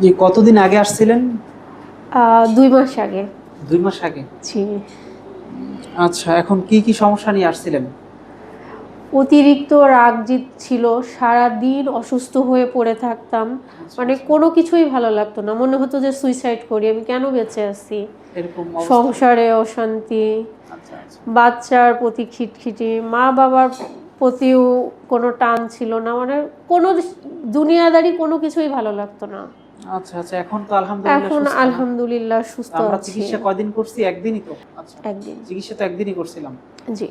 জি, কতদিন আগে আসছিলেন? 2 মাস আগে। 2 মাস আগে। জি। আচ্ছা, এখন কি সমস্যা নিয়ে আসছিলেন? অতিরিক্ত রাগ জিদ ছিল। সারাদিন অসুস্থ হয়ে পড়ে থাকতাম। আচ্ছা, মানে আচ্ছা। কোনো কিছুই ভালো লাগতো না। মনে হতো যে সুইসাইড করি। আমি কেন বেঁচে আছি? এরকম অবস্থা? সংসারে অশান্তি, আচ্ছা, আচ্ছা। বাচ্চার প্রতি খিটখিটি, মা-বাবার প্রতিও কোনো টান ছিল না। মানে কোনো দুনিয়াদারি কোনো কিছুই ভালো লাগতো না। আচ্ছা, আচ্ছা। এখন তো আলহামদুলিল্লাহ এখন সুস্থ না? আলহামদুলিল্লাহ তো সুস্থ আমরা আছি। চিকিৎসা কয়দিন করছি? একদিনই তো? আচ্ছা। ১ দিন। চিকিৎসা তো একদিনই করছিলাম। জি।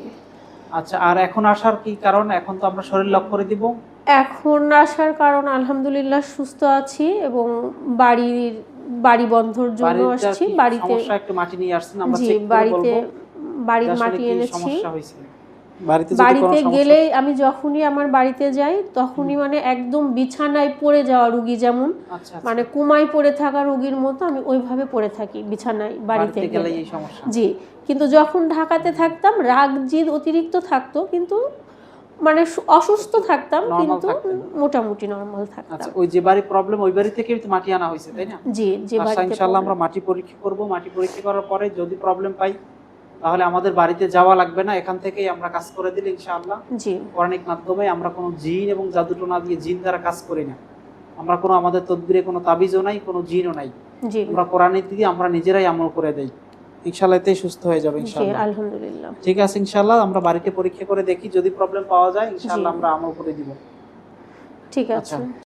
আচ্ছা, আর এখন আসার কি কারণ? এখন তো আমরা শরীর লক করে দিব। এখন আসার কারণ আলহামদুলিল্লাহ সুস্থ আছি এবং বাড়ির বাড়ি বন্ধর জন্য বাড়িতে আর আসছি। কি বাড়িতে সমস্যা? একটু মাটি নিয়ে আসছেন, আমরা জি, চেক করে বাড়িতে বলবো যে বাড়ির আসলে মাটি কি এনেছি। সমস্যা হইছে। বাড়িতে যদি কোনো বাড়িতে সমস্যা গেলেই আমি যখনই আমার বাড়িতে যাই তখনই মানে একদম বিছানায় পড়ে যাওয়া রুগী যেমন আচ্ছা, আচ্ছা। মানে কোমায় পড়ে থাকা রোগীর মতো আমি ওইভাবে পড়ে থাকি বিছানায় বাড়িতে বাড়িতে গেলেই গেলে। এই সমস্যা। জি, কিন্তু যখন ঢাকাতে থাকতাম রাগ জিদ অতিরিক্ত থাকতো কিন্তু মানে অসুস্থ একটু থাকতাম নরমাল কিন্তু থাকতেন। মোটামুটি নরমাল আচ্ছা, থাকতাম। ওই যে বাড়ি প্রবলেম ওই বাড়ি থেকেই তো মাটি আনা হইছে, তাই না? জি, যে আচ্ছা, বাড়িতে ইনশাআল্লাহ আমরা প্রবলেম। মাটি পরীক্ষা করব। মাটি পরীক্ষা করার পরে যদি প্রবলেম পাই তাহলে আমাদের বাড়িতে যাওয়া লাগবে না। এখান থেকেই আমরা কাজ করে দিলে ইনশাআল্লাহ জি, কোরআনিক মাধ্যমে আমরা কোনো জিন এবং জাদুটোনা দিয়ে জিন দ্বারা কাজ করি না। আমরা কোনো আমাদের তদবিরে কোনো তাবিজও নাই, কোনো জিনও নাই। জি, আমরা কোরআনের দিকে আমরা নিজেরাই আমল করে দেই। ইনশাআল্লাহ এতেই সুস্থ হয়ে যাবে জি, ইনশাআল্লাহ। আলহামদুলিল্লাহ। ঠিক আছে ইনশাআল্লাহ আমরা বাড়িতে পরীক্ষা করে দেখি যদি প্রবলেম পাওয়া যায় জি, ইনশাআল্লাহ আমরা আমল করে দিব। ঠিক আচ্ছা। আছে।